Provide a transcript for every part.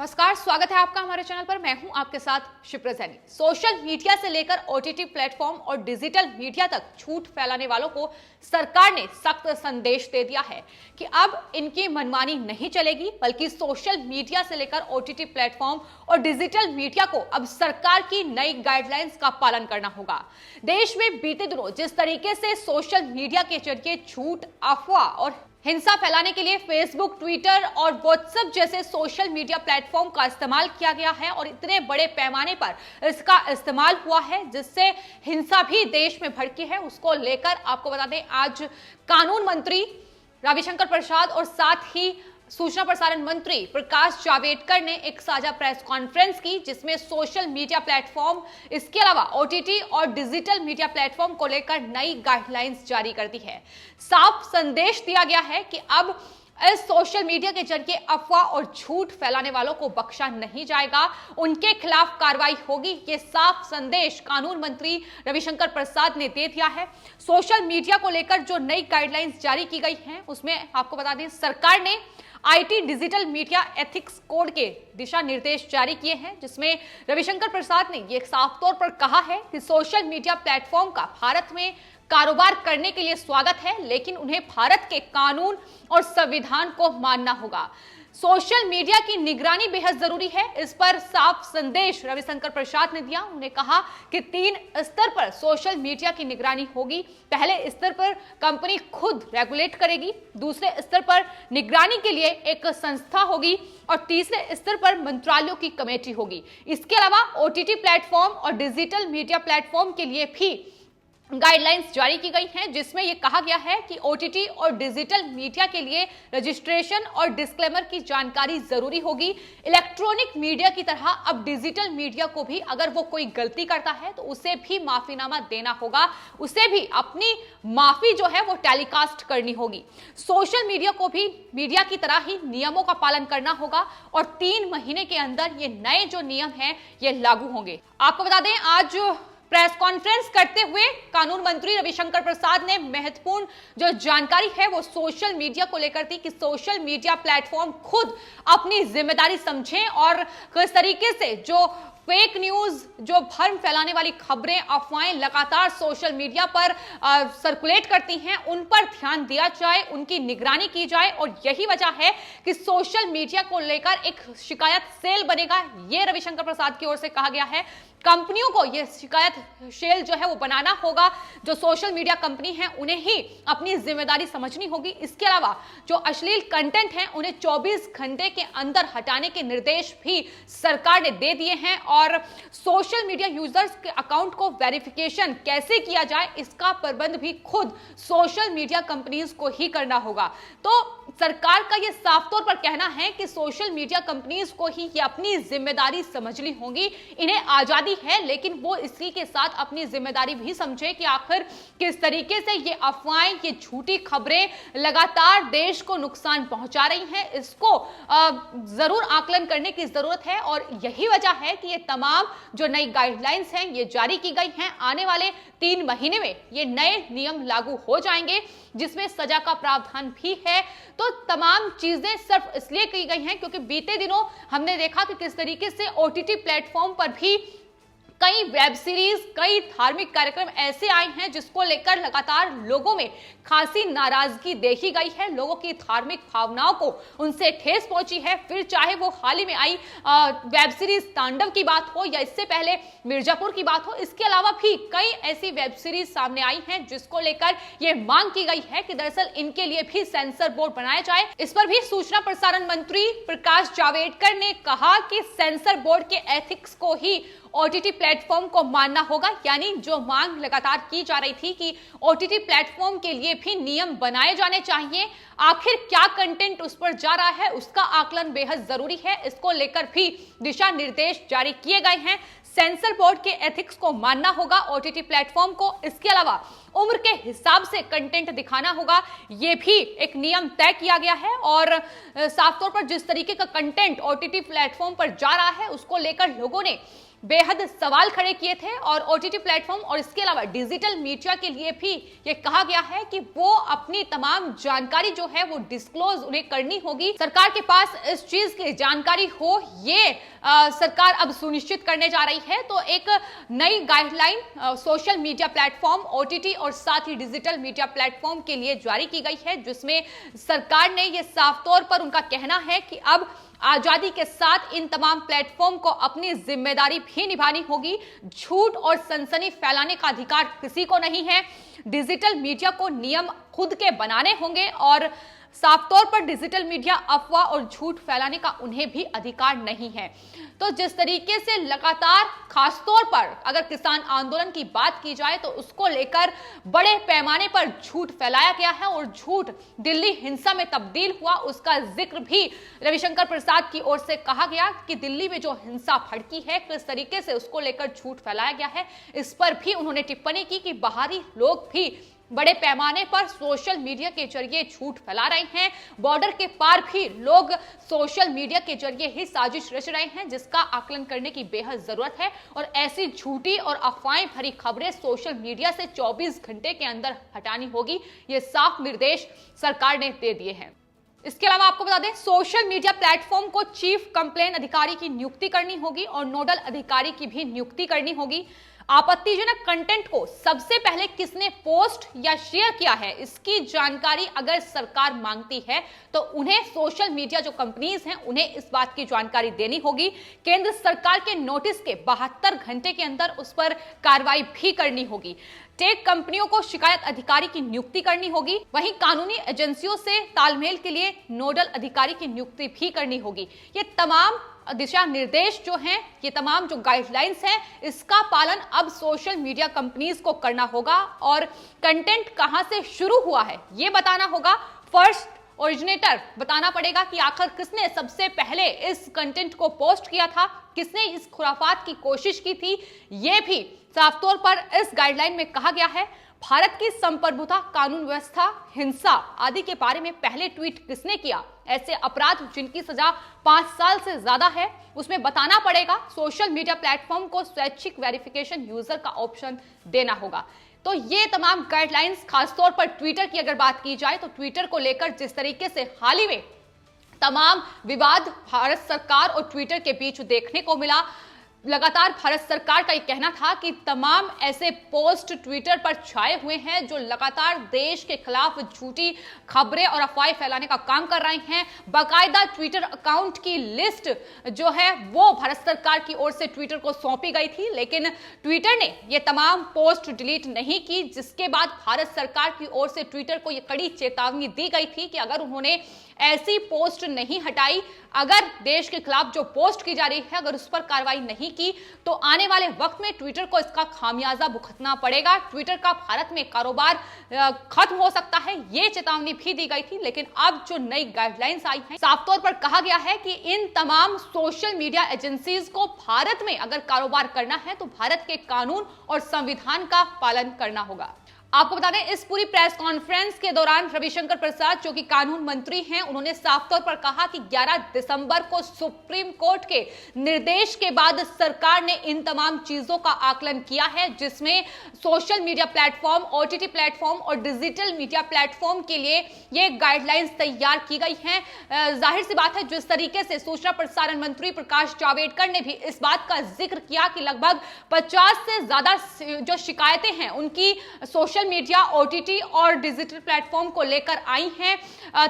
नमस्कार, स्वागत है आपका हमारे चैनल पर। मैं हूं आपके साथ शिप्रा सैनी। सोशल मीडिया से लेकर ओटीटी प्लेटफॉर्म और डिजिटल मीडिया तक झूठ फैलाने वालों को सरकार ने सख्त संदेश दे दिया है कि अब इनकी मनमानी नहीं चलेगी, बल्कि सोशल मीडिया से लेकर ओटीटी प्लेटफॉर्म और डिजिटल मीडिया को अब सरकार की नई गाइडलाइंस का पालन करना होगा। देश में बीते दिनों जिस तरीके से सोशल मीडिया के जरिए झूठ, अफवाह और हिंसा फैलाने के लिए फेसबुक, ट्विटर और व्हाट्सएप जैसे सोशल मीडिया प्लेटफॉर्म का इस्तेमाल किया गया है और इतने बड़े पैमाने पर इसका इस्तेमाल हुआ है जिससे हिंसा भी देश में भड़की है, उसको लेकर आपको बता दें आज कानून मंत्री रविशंकर प्रसाद और साथ ही सूचना प्रसारण मंत्री प्रकाश जावड़ेकर ने एक साझा प्रेस कॉन्फ्रेंस की, जिसमें सोशल मीडिया प्लेटफॉर्म, इसके अलावा ओटीटी और डिजिटल मीडिया प्लेटफॉर्म को लेकर नई गाइडलाइंस जारी कर दी है। साफ संदेश दिया गया है कि अब इस सोशल मीडिया के जरिए अफवाह और झूठ फैलाने वालों को बख्शा नहीं जाएगा, उनके खिलाफ कार्रवाई होगी। ये साफ संदेश कानून मंत्री रविशंकर प्रसाद ने दे दिया है। सोशल मीडिया को लेकर जो नई गाइडलाइंस जारी की गई हैं उसमें आपको बता दें सरकार ने IT digital media ethics code के दिशा निर्देश जारी किए हैं, जिसमें रविशंकर प्रसाद ने यह साफ तौर पर कहा है कि सोशल मीडिया प्लेटफॉर्म का भारत में कारोबार करने के लिए स्वागत है, लेकिन उन्हें भारत के कानून और संविधान को मानना होगा। सोशल मीडिया की निगरानी बेहद जरूरी है, इस पर साफ संदेश रविशंकर प्रसाद ने दिया। उन्होंने कहा कि 3 स्तर पर सोशल मीडिया की निगरानी होगी। पहले स्तर पर कंपनी खुद रेगुलेट करेगी, दूसरे स्तर पर निगरानी के लिए एक संस्था होगी और तीसरे स्तर पर मंत्रालयों की कमेटी होगी। इसके अलावा ओटीटी प्लेटफॉर्म और डिजिटल मीडिया प्लेटफॉर्म के लिए भी गाइडलाइंस जारी की गई हैं, जिसमें यह कहा गया है कि ओटीटी और डिजिटल मीडिया के लिए रजिस्ट्रेशन और डिस्क्लेमर की जानकारी जरूरी होगी। इलेक्ट्रॉनिक मीडिया की तरह अब डिजिटल मीडिया को भी अगर वो कोई गलती करता है तो उसे भी माफीनामा देना होगा, उसे भी अपनी माफी जो है वो टेलीकास्ट करनी होगी। सोशल मीडिया को भी मीडिया की तरह ही नियमों का पालन करना होगा और 3 महीने के अंदर ये नए जो नियम हैं ये लागू होंगे। आपको बता दें आज प्रेस कॉन्फ्रेंस करते हुए कानून मंत्री रविशंकर प्रसाद ने महत्वपूर्ण जो जानकारी है वो सोशल मीडिया को लेकर थी कि सोशल मीडिया प्लेटफॉर्म खुद अपनी जिम्मेदारी समझें और किस तरीके से जो फेक न्यूज, जो भ्रम फैलाने वाली खबरें, अफवाहें लगातार सोशल मीडिया पर सर्कुलेट करती हैं, उन पर ध्यान दिया जाए, उनकी निगरानी की जाए। और यही वजह है कि सोशल मीडिया को लेकर एक शिकायत सेल बनेगा, ये रविशंकर प्रसाद की ओर से कहा गया है। कंपनियों को यह शिकायत सेल जो है वो बनाना होगा, जो सोशल मीडिया कंपनी है उन्हें ही अपनी जिम्मेदारी समझनी होगी। इसके अलावा जो अश्लील कंटेंट है उन्हें 24 घंटे के अंदर हटाने के निर्देश भी सरकार ने दे दिए हैं और सोशल मीडिया यूजर्स के अकाउंट को वेरिफिकेशन कैसे किया जाए इसका प्रबंध भी खुद सोशल मीडिया कंपनीज को ही करना होगा। तो सरकार का यह साफ तौर पर कहना है कि सोशल मीडिया कंपनीज को ही ये अपनी जिम्मेदारी समझनी होगी। इन्हें आजादी है, लेकिन वो इसी के साथ अपनी जिम्मेदारी भी समझे कि आखिर किस तरीके से ये अफवाहें, ये झूठी खबरें लगातार देश को नुकसान पहुंचा रही हैं। इसको जरूर आकलन करने की जरूरत है और यही वजह है कि ये तमाम जो नई गाइडलाइंस हैं ये जारी की गई हैं। आने वाले 3 महीने में ये नए नियम लागू हो जाएंगे, जिसमें सजा का प्रावधान भी है। तो तमाम चीजें सिर्फ इसलिए की गई हैं क्योंकि बीते दिनों हमने देखा कि किस तरीके से ओटीटी प्लेटफॉर्म पर भी कई वेब सीरीज, कई धार्मिक कार्यक्रम ऐसे आए हैं जिसको लेकर लगातार लोगों में खासी नाराजगी देखी गई है। लोगों की धार्मिक भावनाओं को उनसे ठेस पहुंची है। फिर चाहे वो हाल ही में आई वेब सीरीज तांडव की बात हो या इससे पहले मिर्जापुर की बात हो, इसके अलावा भी कई ऐसी वेब सीरीज सामने आई हैं जिसको लेकर ये मांग की गई है कि दरअसल इनके लिए भी सेंसर बोर्ड बनाया जाए। इस पर भी सूचना प्रसारण मंत्री प्रकाश जावड़ेकर ने कहा कि सेंसर बोर्ड के एथिक्स को ही ओटीटी प्लेटफॉर्म को मानना होगा, यानी जो मांग लगातार की जा रही थी कि ओटीटी प्लेटफॉर्म के लिए भी नियम बनाए जाने चाहिए। आखिर क्या कंटेंट उस पर जा रहा है उसका आकलन बेहद जरूरी है। इसको लेकर भी दिशा निर्देश जारी किए गए हैं। सेंसर बोर्ड के एथिक्स को मानना होगा ओटीटी प्लेटफॉर्म को। इसके अलावा उम्र के हिसाब से कंटेंट दिखाना होगा, यह भी एक नियम तय किया गया है। और साफ तौर पर जिस तरीके का कंटेंट ओटीटी प्लेटफॉर्म पर जा रहा है उसको लेकर लोगों ने बेहद सवाल खड़े किए थे और ओटीटी प्लेटफॉर्म और इसके अलावा डिजिटल मीडिया के लिए भी ये कहा गया है कि वो अपनी तमाम जानकारी जो है वो डिस्क्लोज उन्हें करनी होगी। सरकार के पास इस चीज की जानकारी हो, ये सरकार अब सुनिश्चित करने जा रही है। तो एक नई guideline social media platform, OTT और साथ ही डिजिटल मीडिया प्लेटफॉर्म के लिए जारी की गई है, जिसमें सरकार ने यह साफ तौर पर उनका कहना है कि अब आजादी के साथ इन तमाम प्लेटफॉर्म को अपनी जिम्मेदारी भी निभानी होगी। झूठ और सनसनी फैलाने का अधिकार किसी को नहीं है। डिजिटल मीडिया को नियम खुद के बनाने होंगे और साफ तौर पर डिजिटल मीडिया अफवाह और झूठ फैलाने का उन्हें भी अधिकार नहीं है। तो जिस तरीके से लगातार खासतौर पर अगर किसान आंदोलन की बात की जाए तो उसको लेकर बड़े पैमाने पर झूठ फैलाया गया है और झूठ दिल्ली हिंसा में तब्दील हुआ, उसका जिक्र भी रविशंकर प्रसाद की ओर से कहा गया कि दिल्ली में जो हिंसा भड़की है किस तरीके से उसको लेकर झूठ फैलाया गया है। इस पर भी उन्होंने टिप्पणी की कि बाहरी लोग भी बड़े पैमाने पर सोशल मीडिया के जरिए झूठ फैला रहे हैं। बॉर्डर के पार भी लोग सोशल मीडिया के जरिए ही साजिश रच रहे हैं, जिसका आकलन करने की बेहद जरूरत है और ऐसी झूठी और अफवाहें भरी खबरें सोशल मीडिया से 24 घंटे के अंदर हटानी होगी। ये साफ निर्देश सरकार ने दे दिए हैं। इसके अलावा आपको बता दें, सोशल मीडिया प्लेटफॉर्म को चीफ कंप्लेन अधिकारी की नियुक्ति करनी होगी और नोडल अधिकारी की भी नियुक्ति करनी होगी। आपत्तिजनक कंटेंट को सबसे पहले किसने पोस्ट या शेयर किया है, इसकी जानकारी अगर सरकार मांगती है तो उन्हें सोशल मीडिया जो कंपनीज हैं उन्हें इस बात की जानकारी देनी होगी। केंद्र सरकार के नोटिस के 72 घंटे के अंदर उस पर कार्रवाई भी करनी होगी। टेक कंपनियों को शिकायत अधिकारी की नियुक्ति करनी होगी। वहीं कानूनी एजेंसियों से तालमेल के लिए नोडल अधिकारी की नियुक्ति भी करनी होगी। ये तमाम दिशा निर्देश जो हैं, ये तमाम जो गाइडलाइंस हैं, इसका पालन अब सोशल मीडिया कंपनीज को करना होगा और कंटेंट कहां से शुरू हुआ है ये बताना होगा। फर्स्ट ओरिजिनेटर बताना पड़ेगा कि आखिर किसने सबसे पहले इस कंटेंट को पोस्ट किया था, किसने इस खुराफात की कोशिश की थी। ये भी साफ तौर पर इस गाइडलाइन में कहा गया है। भारत की संप्रभुता, कानून व्यवस्था, हिंसा आदि के बारे में पहले ट्वीट किसने किया, ऐसे अपराध जिनकी सजा 5 साल से ज्यादा है, उसमें बताना पड़ेगा। सोशल मीडिया प्लेटफॉर्म को स्वैच्छिक वेरिफिकेशन यूजर का ऑप्शन देना होगा। तो ये तमाम गाइडलाइंस, खासतौर पर ट्विटर की अगर बात की जाए तो ट्विटर को लेकर जिस तरीके से हाल ही में तमाम विवाद भारत सरकार और ट्विटर के बीच देखने को मिला, लगातार भारत सरकार का ये कहना था कि तमाम ऐसे पोस्ट ट्विटर पर छाए हुए हैं जो लगातार देश के खिलाफ झूठी खबरें और अफवाहें फैलाने का काम कर रहे हैं। बाकायदा ट्विटर अकाउंट की लिस्ट जो है वो भारत सरकार की ओर से ट्विटर को सौंपी गई थी, लेकिन ट्विटर ने ये तमाम पोस्ट डिलीट नहीं की, जिसके बाद भारत सरकार की ओर से ट्विटर को ये कड़ी चेतावनी दी गई थी कि अगर उन्होंने ऐसी पोस्ट नहीं हटाई, अगर देश के खिलाफ जो पोस्ट की जा रही है अगर उस पर कार्रवाई नहीं की तो आने वाले वक्त में ट्विटर को इसका खामियाजा भुगतना पड़ेगा। ट्विटर का भारत में कारोबार खत्म हो सकता है, ये चेतावनी भी दी गई थी। लेकिन अब जो नई गाइडलाइंस आई हैं, साफ तौर पर कहा गया है कि इन तमाम सोशल मीडिया एजेंसीज को भारत में अगर कारोबार करना है तो भारत के कानून और संविधान का पालन करना होगा। आपको बता दें, इस पूरी प्रेस कॉन्फ्रेंस के दौरान रविशंकर प्रसाद जो कि कानून मंत्री हैं, उन्होंने साफ तौर पर कहा कि 11 दिसंबर को सुप्रीम कोर्ट के निर्देश के बाद सरकार ने इन तमाम चीजों का आकलन किया है, जिसमें social media platform, OTT platform और डिजिटल मीडिया प्लेटफॉर्म के लिए ये गाइडलाइंस तैयार की गई हैं। जाहिर सी बात है, जिस तरीके से सूचना प्रसारण मंत्री प्रकाश जावड़ेकर ने भी इस बात का जिक्र किया कि लगभग 50 से ज्यादा जो शिकायतें हैं उनकी सोशल मीडिया, ओटीटी और डिजिटल प्लेटफॉर्म को लेकर आई हैं।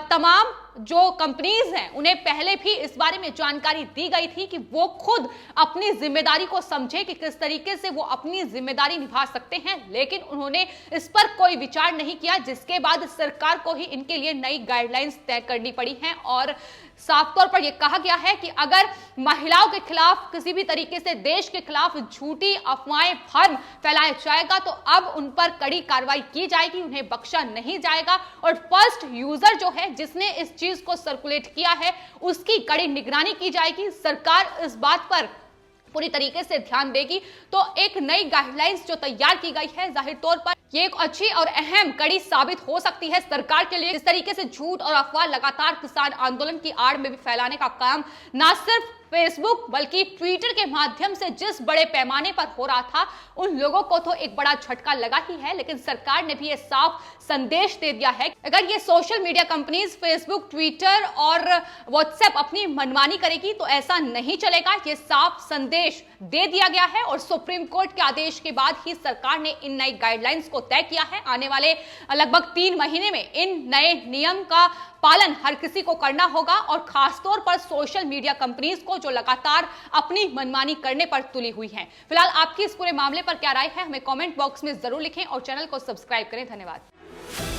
तमाम जो कंपनीज हैं उन्हें पहले भी इस बारे में जानकारी दी गई थी कि वो खुद अपनी जिम्मेदारी को समझे कि किस तरीके से वो अपनी जिम्मेदारी निभा सकते हैं, लेकिन उन्होंने इस पर कोई विचार नहीं किया, जिसके बाद सरकार को ही इनके लिए नई गाइडलाइंस तय करनी पड़ी हैं। और साफ तौर पर यह कहा गया है कि अगर महिलाओं के खिलाफ किसी भी तरीके से देश के खिलाफ झूठी अफवाहें, भ्रम फैलाया जाएगा तो अब उन पर कड़ी कार्रवाई की जाएगी, उन्हें बख्शा नहीं जाएगा। और फर्स्ट यूजर जो है जिसने इस चीज को सर्कुलेट किया है उसकी कड़ी निगरानी की जाएगी। सरकार इस बात पर पूरी तरीके से ध्यान देगी। तो एक नई गाइडलाइंस जो तैयार की गई है, जाहिर तौर पर ये एक अच्छी और अहम कड़ी साबित हो सकती है सरकार के लिए। इस तरीके से झूठ और अफवाह लगातार किसान आंदोलन की आड़ में भी फैलाने का काम ना सिर्फ फेसबुक बल्कि ट्विटर के माध्यम से जिस बड़े पैमाने पर हो रहा था, उन लोगों को तो एक बड़ा झटका लगा ही है, लेकिन सरकार ने भी ये साफ संदेश दे दिया है अगर ये social media companies Facebook, Twitter और व्हाट्सएप अपनी मनमानी करेगी तो ऐसा नहीं चलेगा। ये साफ संदेश दे दिया गया है और सुप्रीम कोर्ट के आदेश के बाद ही सरकार ने इन नई गाइडलाइंस को तय किया है। आने वाले लगभग 3 महीने में इन नए नियम का पालन हर किसी को करना होगा और खासतौर पर सोशल मीडिया कंपनीज को जो लगातार अपनी मनमानी करने पर तुली हुई हैं। फिलहाल आपकी इस पूरे मामले पर क्या राय है, हमें कमेंट बॉक्स में जरूर लिखें और चैनल को सब्सक्राइब करें। धन्यवाद।